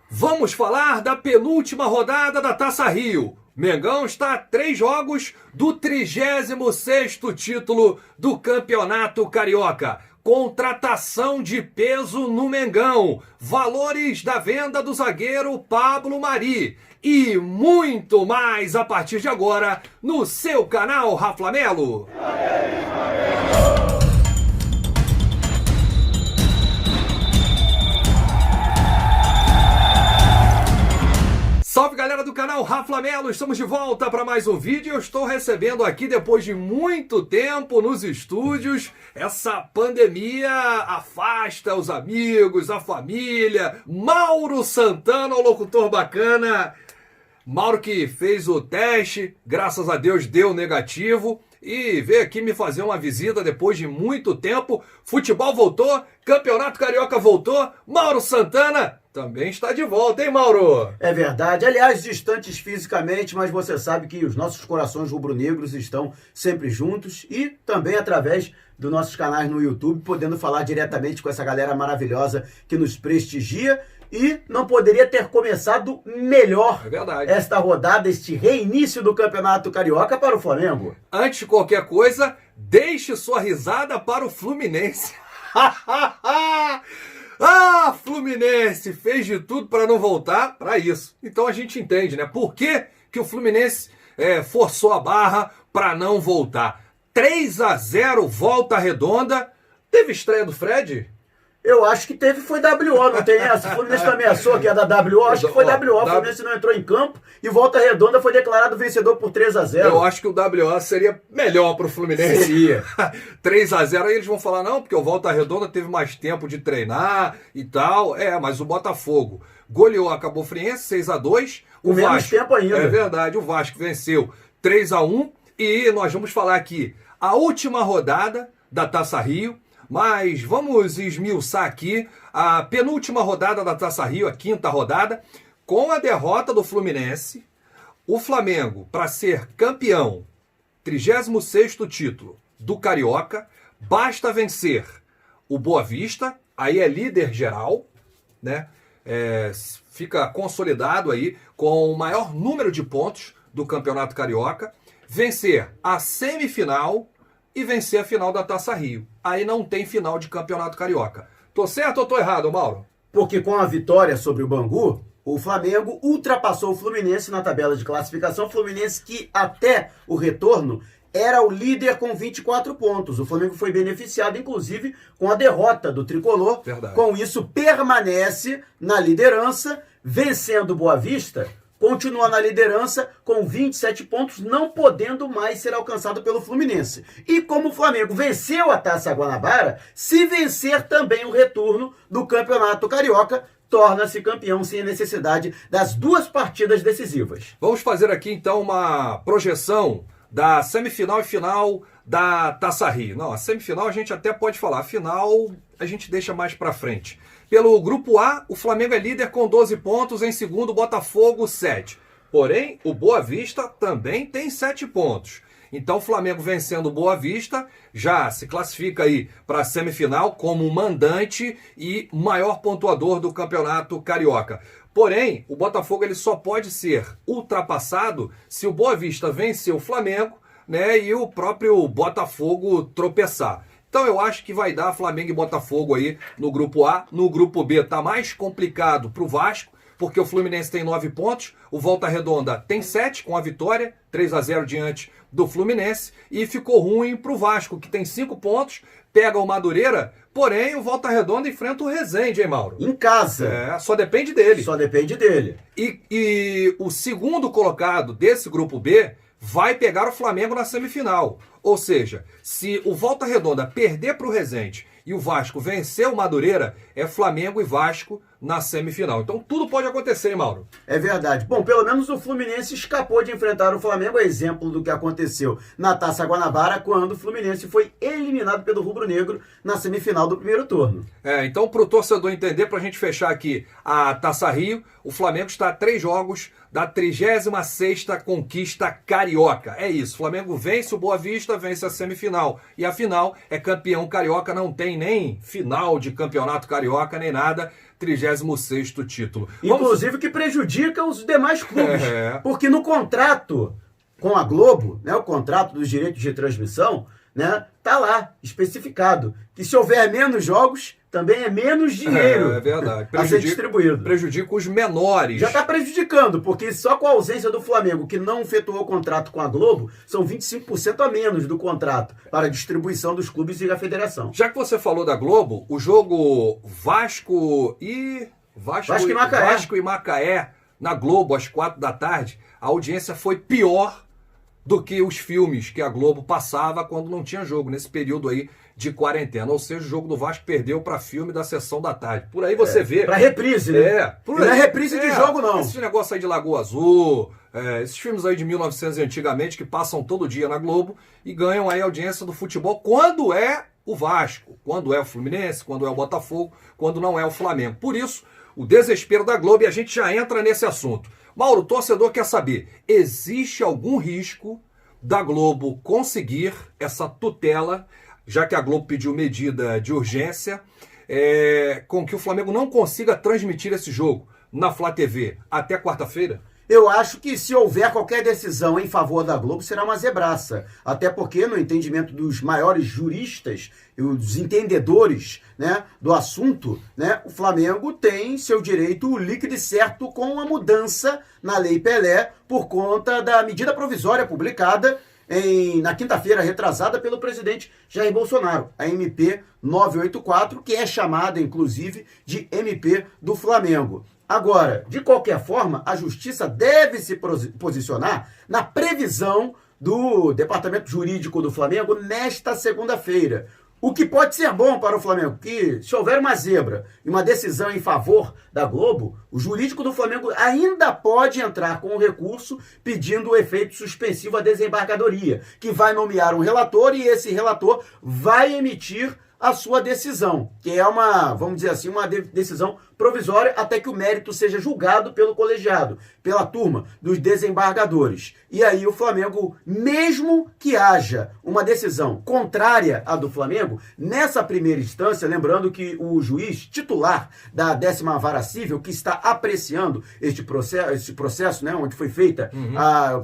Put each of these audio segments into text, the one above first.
Vamos falar da penúltima rodada da Taça Rio. Mengão está a 3 jogos do 36º título do Campeonato Carioca. Contratação de peso no Mengão. Valores da venda do zagueiro Pablo Mari. E muito mais a partir de agora no seu canal Raflamelo. Salve galera do canal Raflamelo, estamos de volta para mais um vídeo. Eu estou recebendo aqui, depois de muito tempo nos estúdios, essa pandemia afasta os amigos, a família. Mauro Santana, o locutor bacana. Mauro que fez o teste, graças a Deus deu negativo e veio aqui me fazer uma visita depois de muito tempo. Futebol voltou, Campeonato Carioca voltou, Mauro Santana também está de volta, hein, Mauro? É verdade. Aliás, distantes fisicamente, mas você sabe que os nossos corações rubro-negros estão sempre juntos e também através dos nossos canais no YouTube, podendo falar diretamente com essa galera maravilhosa que nos prestigia. E não poderia ter começado melhor esta rodada, este reinício do Campeonato Carioca para o Flamengo. Antes de qualquer coisa, deixe sua risada para o Fluminense. Ah, Fluminense fez de tudo para não voltar para isso. Então a gente entende, né? Por que o Fluminense forçou a barra para não voltar? 3-0, Volta Redonda. Teve estreia do Fred? Eu acho que teve, foi WO, não tem essa? O Fluminense ameaçou que é da WO, acho que foi WO. O Fluminense não entrou em campo e Volta Redonda foi declarado vencedor por 3-0. Eu acho que o WO seria melhor para o Fluminense. Seria. 3-0, aí eles vão falar, não, porque o Volta Redonda teve mais tempo de treinar e tal. Mas o Botafogo goleou a Cabo Friense 6-2. Com menos tempo ainda. É verdade, o Vasco venceu 3-1. E nós vamos falar aqui a última rodada da Taça Rio. Mas vamos esmiuçar aqui a penúltima rodada da Taça Rio, a quinta rodada, com a derrota do Fluminense. O Flamengo, para ser campeão, 36º título do Carioca, basta vencer o Boa Vista, aí é líder geral, né? Fica consolidado aí com o maior número de pontos do Campeonato Carioca, vencer a semifinal e vencer a final da Taça Rio. Aí não tem final de Campeonato Carioca. Tô certo ou tô errado, Mauro? Porque com a vitória sobre o Bangu, o Flamengo ultrapassou o Fluminense na tabela de classificação. O Fluminense que até o retorno era o líder com 24 pontos. O Flamengo foi beneficiado, inclusive, com a derrota do Tricolor. Verdade. Com isso, permanece na liderança, vencendo o Boa Vista. Continua na liderança com 27 pontos, não podendo mais ser alcançado pelo Fluminense. E como o Flamengo venceu a Taça Guanabara, se vencer também o retorno do Campeonato Carioca, torna-se campeão sem a necessidade das duas partidas decisivas. Vamos fazer aqui então uma projeção da semifinal e final da Taça Rio. Não, a semifinal a gente até pode falar, a final a gente deixa mais pra frente. Pelo grupo A, o Flamengo é líder com 12 pontos, em segundo Botafogo 7. Porém, o Boa Vista também tem 7 pontos. Então o Flamengo vencendo o Boa Vista já se classifica aí para a semifinal como mandante e maior pontuador do Campeonato Carioca. Porém, o Botafogo ele só pode ser ultrapassado se o Boa Vista vencer o Flamengo, né, e o próprio Botafogo tropeçar. Então eu acho que vai dar Flamengo e Botafogo aí no grupo A. No grupo B tá mais complicado pro Vasco, porque o Fluminense tem 9 pontos, o Volta Redonda tem 7 com a vitória, 3-0 diante do Fluminense, e ficou ruim pro Vasco, que tem 5 pontos, pega o Madureira, porém o Volta Redonda enfrenta o Resende, hein, Mauro? Em casa. Só depende dele. Só depende dele. E o segundo colocado desse grupo B vai pegar o Flamengo na semifinal. Ou seja, se o Volta Redonda perder para o Resende e o Vasco vencer o Madureira, é Flamengo e Vasco na semifinal. Então tudo pode acontecer, hein, Mauro? É verdade. Bom, pelo menos o Fluminense escapou de enfrentar o Flamengo, exemplo do que aconteceu na Taça Guanabara, quando o Fluminense foi eliminado pelo Rubro Negro na semifinal do primeiro turno. Então, para o torcedor entender, para a gente fechar aqui a Taça Rio, o Flamengo está a 3 jogos da 36ª conquista carioca. É isso, o Flamengo vence o Boa Vista, vence a semifinal. E a final é campeão carioca, não tem nem final de campeonato carioca, nem nada. 36º título. Inclusive que prejudica os demais clubes. É. Porque no contrato com a Globo, né, o contrato dos direitos de transmissão, né, tá lá especificado que se houver menos jogos, também é menos dinheiro É verdade. a ser distribuído. Prejudica os menores. Já está prejudicando, porque só com a ausência do Flamengo, que não efetuou o contrato com a Globo, são 25% a menos do contrato para a distribuição dos clubes e da federação. Já que você falou da Globo, o jogo Vasco e Macaé. Vasco e Macaé na Globo às 4 da tarde, a audiência foi pior do que os filmes que a Globo passava quando não tinha jogo, nesse período aí de quarentena. Ou seja, o jogo do Vasco perdeu para filme da sessão da tarde. Por aí você vê... Para reprise, né? Por não aí, é reprise de jogo, não. Esse negócio aí de Lagoa Azul, esses filmes aí de 1900 e antigamente, que passam todo dia na Globo e ganham aí a audiência do futebol quando é o Vasco, quando é o Fluminense, quando é o Botafogo, quando não é o Flamengo. Por isso, o desespero da Globo, e a gente já entra nesse assunto. Mauro, o torcedor quer saber, existe algum risco da Globo conseguir essa tutela, já que a Globo pediu medida de urgência, com que o Flamengo não consiga transmitir esse jogo na Flá TV até quarta-feira? Eu acho que se houver qualquer decisão em favor da Globo, será uma zebraça. Até porque, no entendimento dos maiores juristas e os entendedores, né, do assunto, né, o Flamengo tem seu direito líquido e certo com a mudança na Lei Pelé por conta da medida provisória publicada na quinta-feira retrasada pelo presidente Jair Bolsonaro, a MP 984, que é chamada, inclusive, de MP do Flamengo. Agora, de qualquer forma, a Justiça deve se posicionar na previsão do Departamento Jurídico do Flamengo nesta segunda-feira. O que pode ser bom para o Flamengo, que se houver uma zebra e uma decisão em favor da Globo, o jurídico do Flamengo ainda pode entrar com um recurso pedindo o efeito suspensivo à desembargadoria, que vai nomear um relator e esse relator vai emitir a sua decisão, que é uma, vamos dizer assim, uma decisão provisória até que o mérito seja julgado pelo colegiado, pela turma dos desembargadores. E aí o Flamengo, mesmo que haja uma decisão contrária à do Flamengo, nessa primeira instância, lembrando que o juiz titular da 10ª Vara Civil, que está apreciando este processo, né, onde foi feita,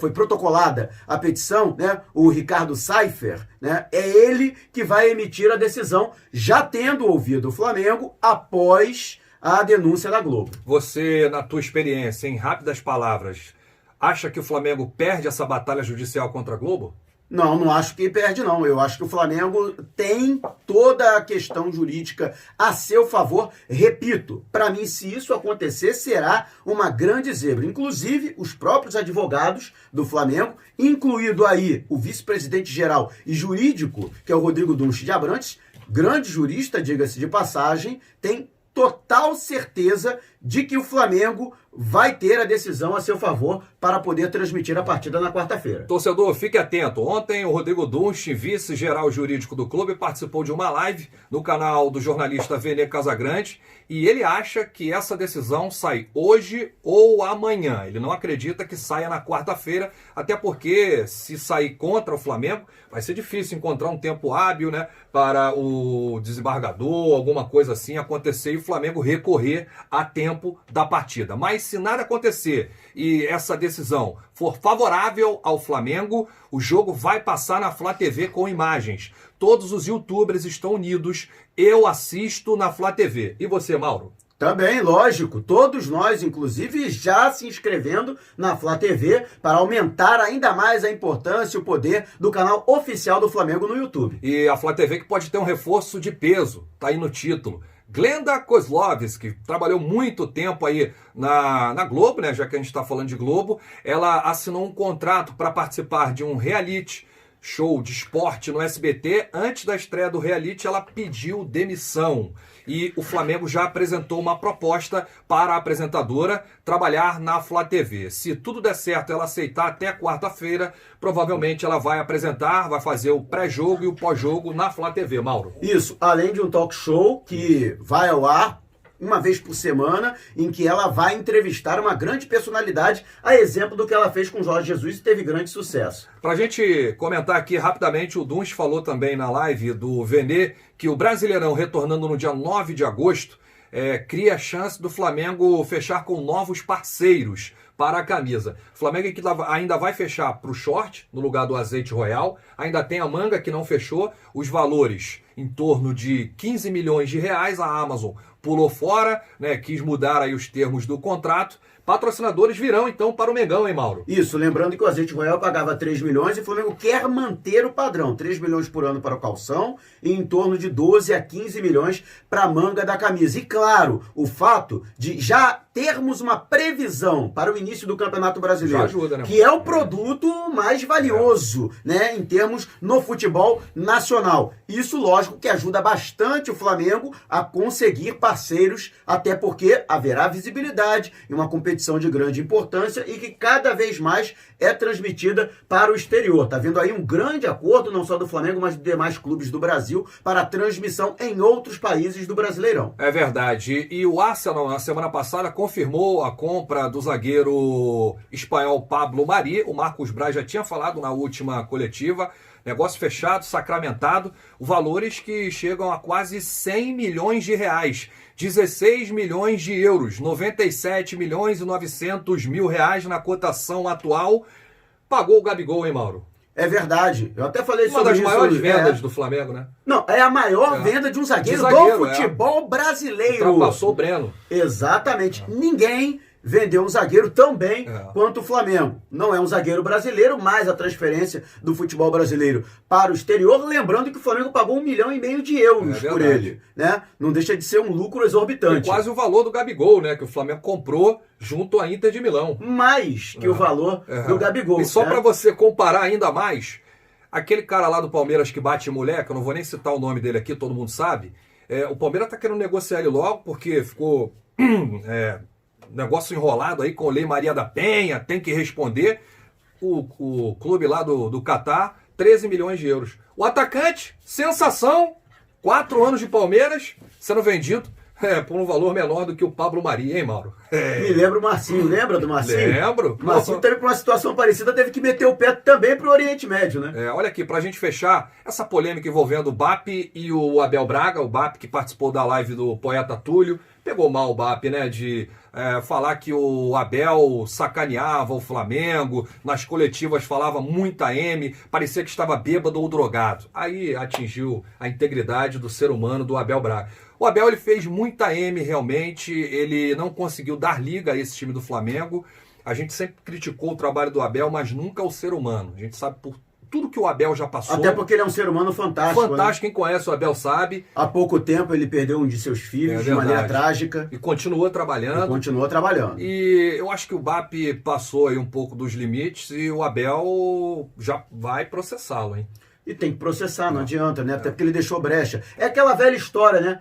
foi protocolada a petição, né, o Ricardo Seifer, né, é ele que vai emitir a decisão, já tendo ouvido o Flamengo após a denúncia da Globo. Você, na tua experiência, em rápidas palavras, acha que o Flamengo perde essa batalha judicial contra a Globo? Não acho que perde, não. Eu acho que o Flamengo tem toda a questão jurídica a seu favor. Repito, para mim, se isso acontecer, será uma grande zebra. Inclusive, os próprios advogados do Flamengo, incluído aí o vice-presidente geral e jurídico, que é o Rodrigo Dunst de Abrantes, grande jurista, diga-se de passagem, tem total certeza de que o Flamengo vai ter a decisão a seu favor para poder transmitir a partida na quarta-feira. Torcedor, fique atento. Ontem o Rodrigo Dunst, vice-geral jurídico do clube, participou de uma live no canal do jornalista Vene Casagrande e ele acha que essa decisão sai hoje ou amanhã. Ele não acredita que saia na quarta-feira, até porque se sair contra o Flamengo, vai ser difícil encontrar um tempo hábil, né, para o desembargador, alguma coisa assim acontecer e o Flamengo recorrer a tempo da partida. Mas se nada acontecer e essa decisão for favorável ao Flamengo, o jogo vai passar na Flá TV com imagens. Todos os youtubers estão unidos. Eu assisto na Flá TV. E você, Mauro? Também, lógico. Todos nós, inclusive, já se inscrevendo na Flá TV para aumentar ainda mais a importância e o poder do canal oficial do Flamengo no YouTube. E a Flá TV que pode ter um reforço de peso, tá aí no título. Glenda Kozlovski, que trabalhou muito tempo aí na Globo, né? Já que a gente está falando de Globo, ela assinou um contrato para participar de um reality show de esporte no SBT. Antes da estreia do reality, ela pediu demissão. E o Flamengo já apresentou uma proposta para a apresentadora trabalhar na Flá TV. Se tudo der certo, ela aceitar até quarta-feira, provavelmente ela vai apresentar, vai fazer o pré-jogo e o pós-jogo na Flá TV, Mauro. Isso, além de um talk show que vai ao ar uma vez por semana, em que ela vai entrevistar uma grande personalidade, a exemplo do que ela fez com Jorge Jesus e teve grande sucesso. Pra gente comentar aqui rapidamente, o Dunst falou também na live do Vene que o Brasileirão retornando no dia 9 de agosto, cria a chance do Flamengo fechar com novos parceiros para a camisa. O Flamengo ainda vai fechar para o short, no lugar do azeite royal. Ainda tem a manga que não fechou. Os valores em torno de 15 milhões de reais. A Amazon pulou fora, né, quis mudar aí os termos do contrato. Patrocinadores virão, então, para o Mengão, hein, Mauro? Isso, lembrando que o azeite royal pagava 3 milhões e o Flamengo quer manter o padrão. 3 milhões por ano para o calção e em torno de 12 a 15 milhões para a manga da camisa. E, claro, o fato de já termos uma previsão para o início do Campeonato Brasileiro, já ajuda, né, que é o produto mais valioso, né, em termos no futebol nacional. Isso, lógico, que ajuda bastante o Flamengo a conseguir parceiros, até porque haverá visibilidade em uma competição de grande importância e que cada vez mais é transmitida para o exterior. Tá vendo aí um grande acordo, não só do Flamengo, mas dos demais clubes do Brasil, para a transmissão em outros países do Brasileirão. É verdade. E o Arsenal, na semana passada, confirmou a compra do zagueiro espanhol Pablo Mari. O Marcos Braz já tinha falado na última coletiva. Negócio fechado, sacramentado. Valores que chegam a quase 100 milhões de reais. 16 milhões de euros. 97 milhões e 900 mil reais na cotação atual. Pagou o Gabigol, hein, Mauro? É verdade. Eu até falei sobre isso. Uma das maiores vendas do Flamengo, né? Não, é a maior venda de um zagueiro do futebol brasileiro. Ultrapassou o Breno. Exatamente. Ninguém vendeu um zagueiro tão bem quanto o Flamengo. Não é um zagueiro brasileiro, mas a transferência do futebol brasileiro para o exterior, lembrando que o Flamengo pagou 1,5 milhão de euros por ele, né? Não deixa de ser um lucro exorbitante. E quase o valor do Gabigol, né? Que o Flamengo comprou junto à Inter de Milão. Mais que o valor do Gabigol. E só para você comparar ainda mais, aquele cara lá do Palmeiras que bate mulher, que eu não vou nem citar o nome dele aqui, todo mundo sabe, o Palmeiras tá querendo negociar ele logo, porque ficou... negócio enrolado aí com o Lei Maria da Penha, tem que responder. O clube lá do Catar, 13 milhões de euros. O atacante, sensação, 4 anos de Palmeiras, sendo vendido por um valor menor do que o Pablo Mari, hein, Mauro? Me lembra o Marcinho, lembra do Marcinho? Lembro. O Marcinho teve uma situação parecida, teve que meter o pé também pro Oriente Médio, né? Olha aqui, pra gente fechar, essa polêmica envolvendo o BAP e o Abel Braga, o BAP que participou da live do Poeta Túlio, pegou mal o BAP, né, de falar que o Abel sacaneava o Flamengo, nas coletivas falava muita M, parecia que estava bêbado ou drogado. Aí atingiu a integridade do ser humano do Abel Braga. O Abel ele fez muita M realmente, ele não conseguiu dar liga a esse time do Flamengo. A gente sempre criticou o trabalho do Abel, mas nunca o ser humano. A gente sabe por tudo que o Abel já passou. Até porque ele é um ser humano fantástico. Fantástico, né? Quem conhece o Abel sabe. Há pouco tempo ele perdeu um de seus filhos de maneira trágica. E continuou trabalhando. E eu acho que o BAP passou aí um pouco dos limites e o Abel já vai processá-lo, hein? E tem que processar, não adianta, né? Até porque ele deixou brecha. É aquela velha história, né?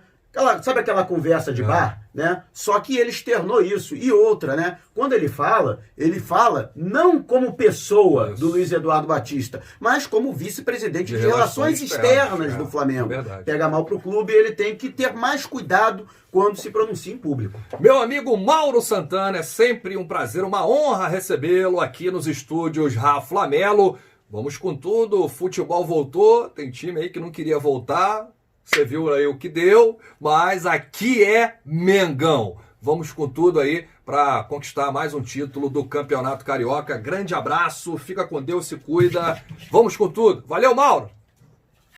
Sabe aquela conversa de bar, né? Só que ele externou isso. E outra, né? Quando ele fala não como pessoa do Luiz Eduardo Batista, mas como vice-presidente de relações externas do Flamengo. Pega mal pro clube e ele tem que ter mais cuidado quando se pronuncia em público. Meu amigo Mauro Santana, é sempre um prazer, uma honra recebê-lo aqui nos estúdios Rafa Melo. Vamos com tudo, o futebol voltou, tem time aí que não queria voltar. Você viu aí o que deu, mas aqui é Mengão. Vamos com tudo aí para conquistar mais um título do Campeonato Carioca. Grande abraço, fica com Deus, se cuida. Vamos com tudo. Valeu, Mauro!